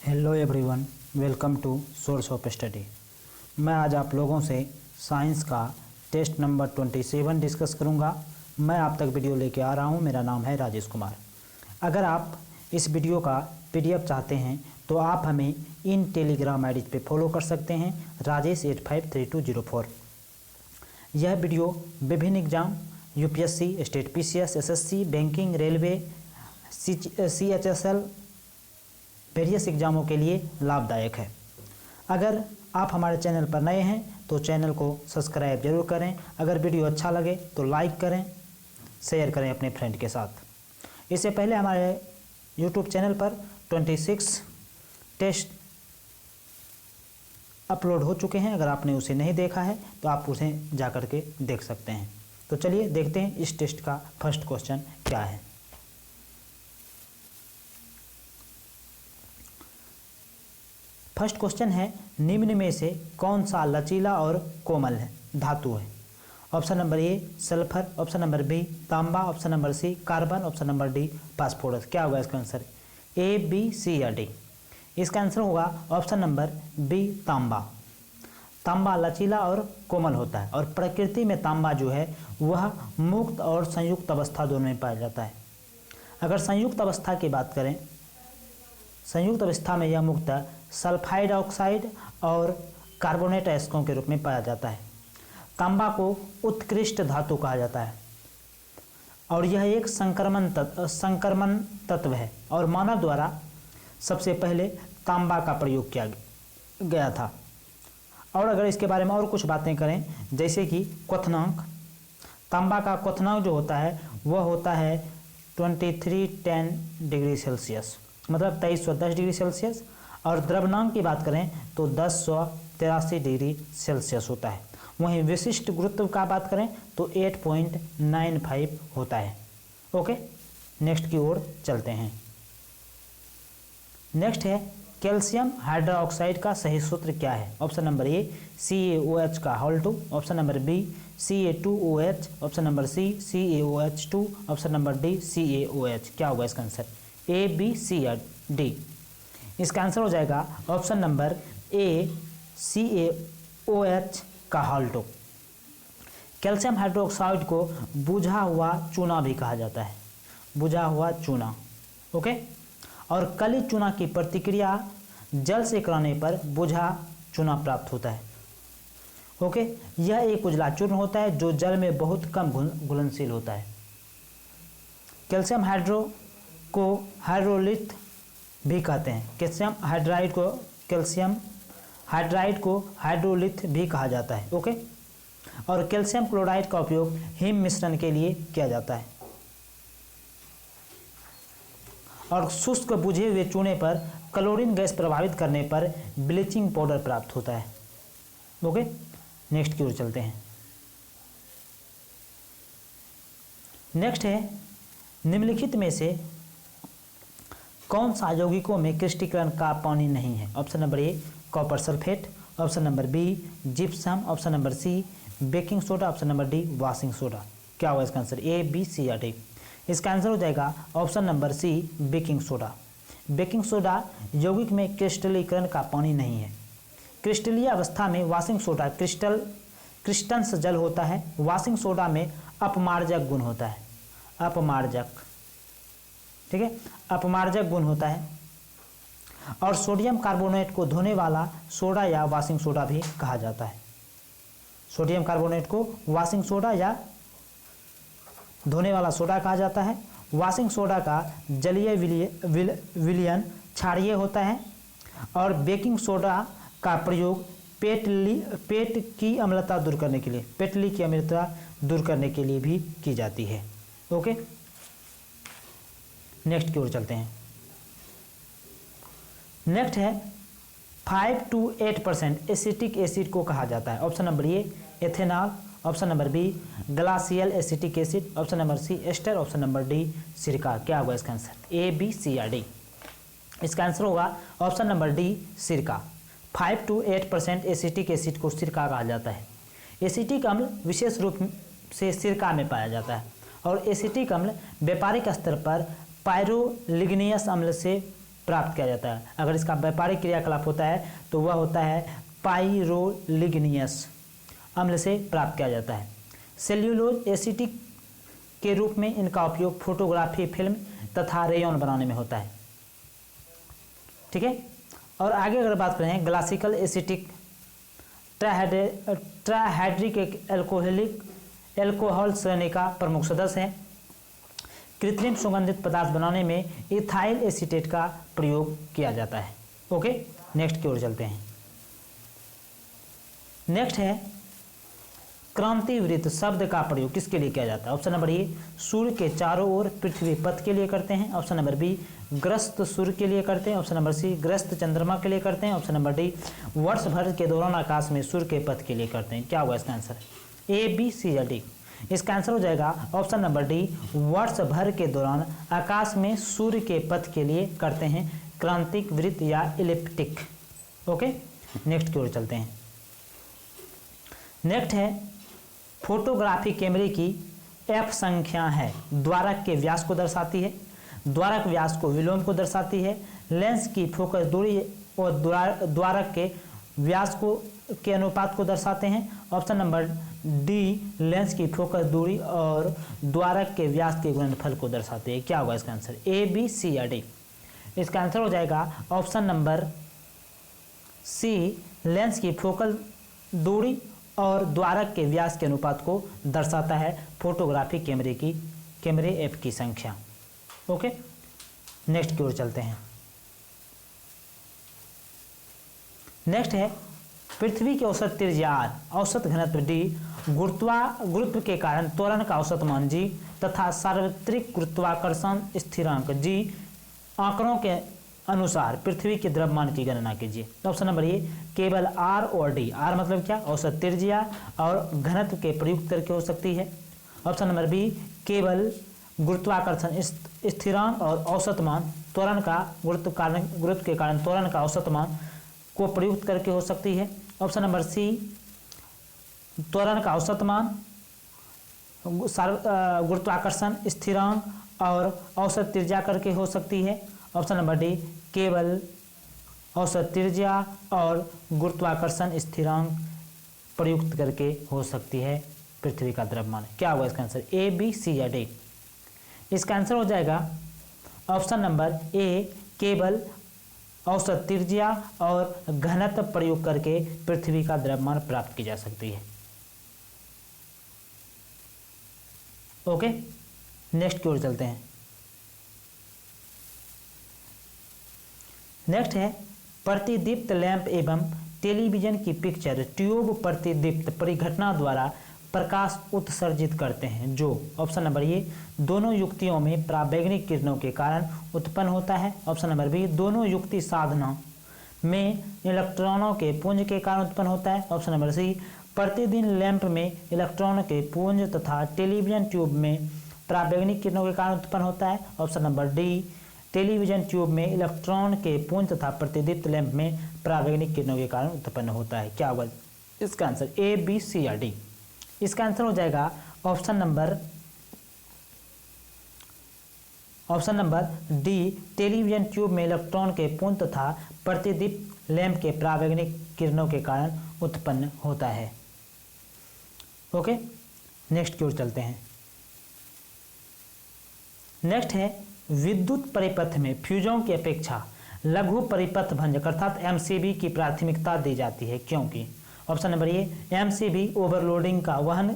Hello everyone, welcome to source of study. मैं आज आप लोगों से साइंस का टेस्ट नंबर 27 डिस्कस करूंगा। मैं आप तक वीडियो लेके आ रहा हूं। मेरा नाम है राजेश कुमार। अगर आप इस वीडियो का पीडीएफ चाहते हैं तो आप हमें इन टेलीग्राम आईडी पे फॉलो कर सकते हैं, rajesh853204। यह वीडियो विभिन्न exam UPSC, state PCS, SSC, banking, railway, CHSL various एग्जामों के लिए लाभदायक है। अगर आप हमारे चैनल पर नए हैं तो चैनल को सब्सक्राइब जरूर करें। अगर वीडियो अच्छा लगे तो लाइक करें, शेयर करें अपने फ्रेंड के साथ। इससे पहले हमारे यूट्यूब चैनल पर 26 टेस्ट अपलोड हो चुके हैं। अगर आपने उसे नहीं देखा है तो आप उसे जा कर के देख सकते हैं। तो चलिए देखते हैं इस टेस्ट का फर्स्ट क्वेश्चन क्या है। फर्स्ट क्वेश्चन है, निम्न में से कौन सा लचीला और कोमल है धातु है? Option number A sulphur, option number B तांबा, option number C carbon, option number D phosphorus. क्या होगा इसका आंसर? ए, बी, सी या डी? इसका आंसर होगा ऑप्शन नंबर बी तांबा। तांबा लचीला और कोमल होता है और प्रकृति में तांबा जो है वह मुक्त और संयुक्त अवस्था दोनों में पाया जाता है। अगर संयुक्त अवस्था की बात करें, संयुक्त अवस्था में यह मुख्यतः सल्फाइड ऑक्साइड और कार्बोनेट अयस्कों के रूप में पाया जाता है। तांबा को उत्कृष्ट धातु कहा जाता है और यह एक संक्रमण तत्व है और मानव द्वारा सबसे पहले तांबा का प्रयोग किया गया था। और अगर इसके बारे में और कुछ बातें करें, जैसे कि क्वथनांक, तांबा का क्वथनांक जो होता है वह होता है 2310 डिग्री सेल्सियस, मतलब 2310 डिग्री सेल्सियस। और द्रव्यनांक की बात करें तो 1083 डिग्री सेल्सियस होता है। वहीं विशिष्ट गुरुत्व का बात करें तो 8.95 होता है। ओके, नेक्स्ट की ओर चलते हैं। नेक्स्ट है, कैल्शियम हाइड्रोक्साइड का सही सूत्र क्या है? ऑप्शन नंबर ए CaOH का whole 2, option number B Ca2OH, option number C CaOH2, option number D CaOH। क्या होगा इसका आंसर? ए, बी, सी या डी? इसका आंसर हो जाएगा ऑप्शन नंबर ए CaOH का होल 2। कैल्शियम हाइड्रोक्साइड को बुझा हुआ चूना भी कहा जाता है, बुझा हुआ चूना। ओके, और कली चूना की प्रतिक्रिया जल से कराने पर बुझा चूना प्राप्त होता है। ओके, यह एक उजला चूर्ण होता है जो जल में बहुत कम घुलनशील होता है। कैल्शियम हाइड्रो को हाइड्रोलिथ भी कहते हैं। कैल्शियम हाइड्राइड को हाइड्रोलिथ भी कहा जाता है। ओके, और कैल्शियम क्लोराइड का उपयोग हिम मिश्रण के लिए किया जाता है। और शुष्क बुझे हुए चूने पर क्लोरीन गैस प्रभावित करने पर ब्लीचिंग पाउडर प्राप्त होता है। ओके, नेक्स्ट की ओर चलते हैं। नेक्स्ट है, निम्नलिखित में से कौन सा यौगिकों में क्रिस्टलीकरण का पानी नहीं है? Option number A copper sulphate, option number B gypsum, option number C baking soda, option number D washing soda. क्या होगा इसका आंसर? ए, बी, सी या डी? इसका आंसर हो जाएगा option number C baking soda. Baking soda यौगिक में क्रिस्टलीकरण का पानी नहीं है। क्रिस्टलीय अवस्था में वॉशिंग सोडा क्रिस्टल्स जल होता है। वॉशिंग सोडा में अपमार्जक गुण होता है, अपमार्जक, ठीक है, अपमार्जक गुण होता है। और सोडियम कार्बोनेट को धोने वाला सोडा या वॉशिंग सोडा भी कहा जाता है। सोडियम कार्बोनेट को वॉशिंग सोडा या धोने वाला सोडा कहा जाता है। वॉशिंग सोडा का जलीय विलयन क्षारीय होता है और बेकिंग सोडा का प्रयोग पेट की अम्लता दूर करने के लिए, पेटली की अम्लता दूर करने के लिए भी की जाती है। ओके, नेक्स्ट की ओर चलते हैं। नेक्स्ट है, 5 to 8% एसिटिक एसिड को कहा जाता है। Option number A ethanol, option number B glacial acetic acid, option number C ester, option number D सिरका। क्या होगा इसका आंसर? ए, बी, सी या डी? इसका आंसर होगा ऑप्शन नंबर डी सिरका। 5 to 8% एसिटिक एसिड को सिरका कहा जाता है। एसिटिक अम्ल विशेष रूप से सिरका में पाया जाता है और एसिटिक अम्ल व्यापारिक स्तर पर पायरोलिग्नियस अम्ल से प्राप्त किया जाता है। अगर इसका व्यापारिक क्रियाकलाप होता है तो वह होता है पाइरोलिग्नियस अम्ल से प्राप्त किया जाता है। सेल्यूलोज एसिटिक के रूप में इनका उपयोग फोटोग्राफी, फिल्म तथा रेयन बनाने में होता है। ठीक है, और आगे अगर बात करें ग्लासिकल एसिटिक ट्राहाइड्रिक एल्कोहल श्रेणी का प्रमुख सदस्य है। कृत्रिम सुगंधित पदार्थ बनाने में इथाइल एसीटेट का प्रयोग किया जाता है। ओके, नेक्स्ट की ओर चलते हैं। नेक्स्ट है क्रांतिवृत्त शब्द का प्रयोग किसके लिए किया जाता है? ऑप्शन नंबर ए सूर्य के चारों ओर पृथ्वी पथ के लिए करते हैं। ऑप्शन नंबर बी ग्रस्त सूर्य के लिए करते हैं। ऑप्शन नंबर सी ग्रस्त चंद्रमा के लिए करते हैं। ऑप्शन नंबर डी वर्ष भर के दौरान आकाश में सूर्य के पथ के लिए करते हैं। क्या होगा इसका आंसर? ए, बी, सी या डी? इसका आंसर हो जाएगा ऑप्शन नंबर डी, वर्ष भर के दौरान आकाश में सूर्य के पथ के लिए करते हैं, क्रांतिक वृत्त या इलिप्टिक। ओके, नेक्स्ट की ओर चलते हैं। नेक्स्ट है फोटोग्राफी कैमरे की एफ संख्या है, द्वारक के व्यास को दर्शाती है, द्वारक व्यास को विलोम को दर्शाती है, लेंस की फोकस दूरी और द्वारक के व्यास को के अनुपात को दर्शाते हैं। ऑप्शन नंबर डी लेंस की फोकस दूरी और द्वारक के व्यास के गुणनफल को दर्शाते हैं। क्या होगा इसका आंसर? ए, बी, सी या डी? इसका आंसर हो जाएगा ऑप्शन नंबर सी, लेंस की फोकल दूरी और द्वारक के व्यास के अनुपात को दर्शाता है फोटोग्राफी कैमरे एफ की संख्या। ओके, नेक्स्ट की ओर चलते हैं। नेक्स्ट है पृथ्वी की औसत त्रिज्या r, औसत घनत्व d, गुरुत्व के कारण त्वरण का औसत मान g तथा सार्वत्रिक गुरुत्वाकर्षण स्थिरांक g आंकड़ों के अनुसार पृथ्वी के द्रव्यमान की गणना कीजिए। ऑप्शन नंबर ए केवल r और d, r मतलब क्या? औसत त्रिज्या और घनत्व के प्रयुक्त करके हो सकती है। ऑप्शन नंबर बी केवल गुरुत्वाकर्षण स्थिरांक और औसत मान त्वरण का गुरुत्व के कारण त्वरण का औसत मान को प्रयुक्त करके हो सकती है। ऑप्शन नंबर सी त्वरण का औसत मान, गुरुत्वाकर्षण स्थिरांक और औसत त्रिज्या करके हो सकती है। ऑप्शन नंबर डी केवल औसत त्रिज्या और गुरुत्वाकर्षण स्थिरांक प्रयुक्त करके हो सकती है पृथ्वी का द्रव्यमान। क्या होगा इसका आंसर? ए, बी, सी या डी? इसका आंसर हो जाएगा ऑप्शन नंबर ए केवल औसत त्रिज्या और घनत्व प्रयोग करके पृथ्वी का द्रव्यमान प्राप्त की जा सकती है। ओके, नेक्स्ट की ओर चलते हैं। नेक्स्ट है प्रतिदीप्त लैंप एवं टेलीविजन की पिक्चर ट्यूब प्रतिदीप्त परिघटना द्वारा प्रकाश उत्सर्जित करते हैं, जो ऑप्शन नंबर ए दोनों युक्तियों में पराबैंगनी किरणों के कारण उत्पन्न होता है। ऑप्शन नंबर बी दोनों युक्ति साधनों में इलेक्ट्रॉनों के पुंज के कारण उत्पन्न होता है। ऑप्शन नंबर सी प्रतिदिन लैंप में इलेक्ट्रॉन के पुंज तथा टेलीविजन ट्यूब में पराबैंगनी किरणों के कारण उत्पन्न होता है। Option number D television tube में इलेक्ट्रॉन के पुंज तथा प्रतिदीप्त लैंप में पराबैंगनी किरणों के कारण उत्पन्न होता है। क्या होगा इसका आंसर? ए, बी, सी या डी? इसका आंसर हो जाएगा option number D television tube में इलेक्ट्रॉन के पुंज तथा प्रतिदीप्त लैंप के पराबैंगनी किरणों के कारण उत्पन्न होता है। ओके, नेक्स्ट की ओर चलते हैं। नेक्स्ट है विद्युत परिपथ में फ्यूजों की अपेक्षा लघु परिपथ भंजक अर्थात एमसीबी की प्राथमिकता दी जाती है, क्योंकि ऑप्शन नंबर ए एमसीबी ओवरलोडिंग का वहन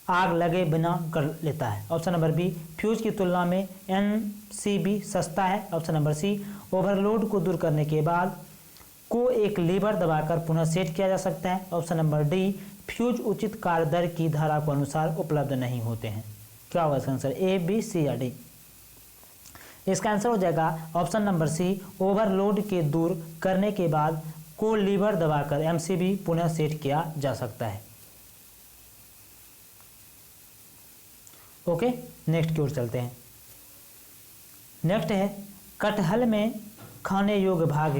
आग लगे बिना कर लेता है। ऑप्शन नंबर बी फ्यूज की तुलना में एमसीबी सस्ता है। ऑप्शन नंबर सी ओवरलोड को दूर करने के बाद को एक लीवर दबाकर पुनः सेट किया जा सकता है। ऑप्शन नंबर डी फ्यूज उचित कार्य दर की धारा के अनुसार उपलब्ध नहीं होते हैं। क्या होगा इसका आंसर? ए, बी, सी या डी? इसका आंसर हो जाएगा ऑप्शन नंबर सी ओवरलोड के दूर करने के बाद को लीवर दबाकर एमसीबी पुनः सेट किया जा सकता है। ओके, नेक्स्ट की ओर चलते हैं। नेक्स्ट है कटहल में खाने योग्य भाग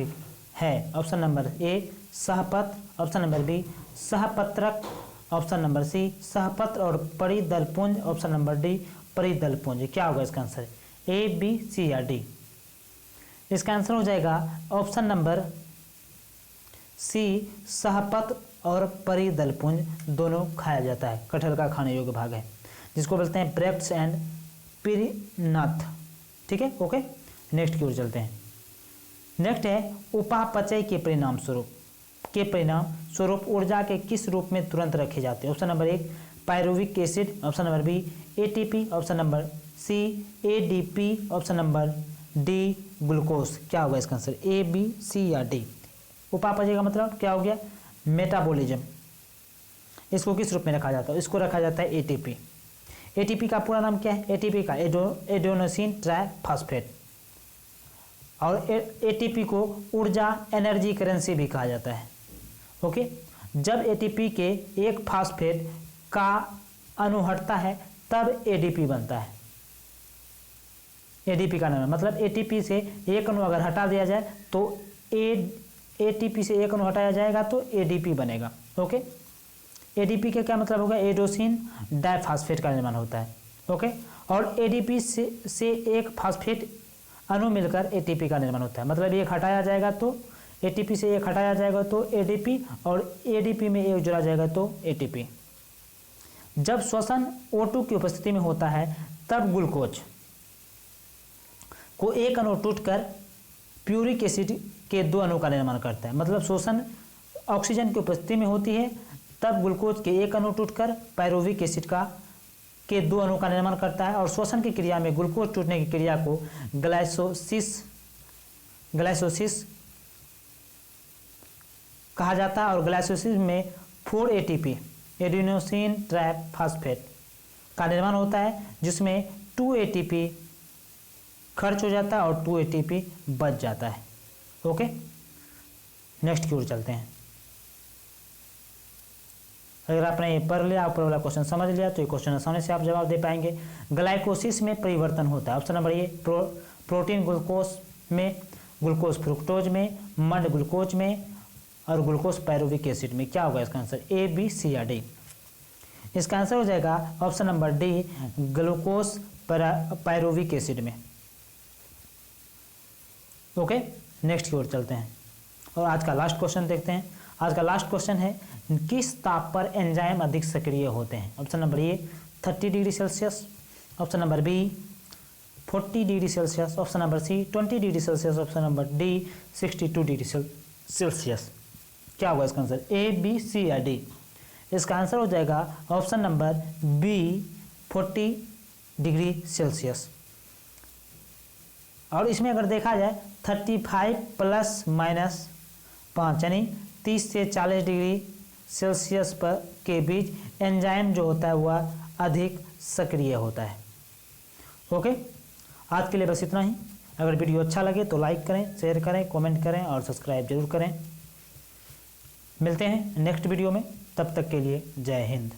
है। ऑप्शन नंबर ए सहपत्र, ऑप्शन नंबर बी सहपत्रक, ऑप्शन नंबर सी सहपत्र और परिदलपुंज, ऑप्शन नंबर डी परिदलपुंज। क्या होगा इसका आंसर? ए, बी, सी या डी? इसका आंसर हो जाएगा ऑप्शन नंबर सी, सहपत और परिदलपुंज दोनों खाया जाता है, कटहल का खाने योग्य भाग है, जिसको बोलते हैं ब्रेक्ट्स एंड पिरिनथ। ठीक है, ओके। नेक्स्ट की ओर चलते हैं। नेक्स्ट है उपापचय के परिणाम स्वरूप ऊर्जा के किस रूप में तुरंत रखे जाते हैं। Option number 1 pyruvic acid, option number B ATP, option number C ADP, option number D glucose. क्या होगा इसका आंसर, ए बी सी या डी। उपापचय का मतलब क्या हो गया, मेटाबॉलिज्म। इसको किस रूप में रखा जाता है, इसको रखा जाता है एटीपी। एटीपी का पूरा नाम क्या है, एटीपी का एडेनोसिन ट्राइफॉस्फेट, और एटीपी को ऊर्जा एनर्जी करेंसी भी कहा जाता है। ओके, जब एटीपी के एक फास्फेट का अणु हटता है तब एडीपी बनता है। एडीपी का नाम है, मतलब एटीपी से एक अणु अगर हटा दिया जाए तो एटीपी से एक अणु हटाया जाएगा तो एडीपी बनेगा। ओके, एडीपी का क्या मतलब होगा, एडोसिन डाइफॉस्फेट का निर्माण होता है। ओके, और एडीपी से एक फास्फेट अणु मिलकर एटीपी का निर्माण होता है, मतलब एक हटाया जाएगा तो एटीपी से एक हटाया जाएगा तो एडीपी, और एडीपी में एक जोड़ा जाएगा तो एटीपी। जब श्वसन O2 की उपस्थिति में होता है तब ग्लूकोज को एक अणु टूटकर प्यूरिक एसिड के 2 अणु का निर्माण करता है, मतलब श्वसन ऑक्सीजन की उपस्थिति में होती है तब ग्लूकोज के एक अणु टूटकर पायरुविक एसिड के 2 अणु का निर्माण करता है, और श्वसन की क्रिया में ग्लूकोज टूटने की क्रिया को ग्लाइसोसिस कहा जाता है, और ग्लाइसोसिस में 4 एटीपी एडिनोसिन ट्राइफॉस्फेट का निर्माण होता है, जिसमें 2 एटीपी खर्च हो जाता है और 2 एटीपी बच जाता है। ओके, नेक्स्ट की ओर चलते हैं। अगर आपने ये पढ़ लिया, ऊपर वाला क्वेश्चन समझ लिया तो ये क्वेश्चन आसानी से आप जवाब दे पाएंगे। ग्लाइकोसिस में परिवर्तन होता है, ऑप्शन नंबर ए प्रोटीन ग्लूकोज में, ग्लूकोज फ्रुक्टोज में, मंड ग्लूकोज में, और ग्लूकोज पायरुविक एसिड में। क्या होगा इसका आंसर, ए बी सी या डी। इसका आंसर हो जाएगा option number D glucose pyruvic acid में। ओके, नेक्स्ट की ओर चलते हैं और आज का लास्ट क्वेश्चन देखते हैं। आज का लास्ट क्वेश्चन है, किस ताप पर एंजाइम अधिक सक्रिय होते हैं। Option number A 30 degree Celsius, option number B 40 degree Celsius, option number C 20 degree Celsius, option number D 62 degree Celsius. क्या होगा इसका आंसर, ए बी सी या डी। इसका आंसर हो जाएगा option number B 40 degree Celsius. और इसमें अगर देखा जाए 35 प्लस माइनस 5 यानी 30 से 40 डिग्री सेल्सियस पर के बीच एंजाइम जो होता है वह अधिक सक्रिय होता है। ओके, आज के लिए बस इतना ही। अगर वीडियो अच्छा लगे तो लाइक करें, शेयर करें, कमेंट करें और सब्सक्राइब जरूर करें। मिलते हैं नेक्स्ट वीडियो में, तब तक के लिए जय हिंद।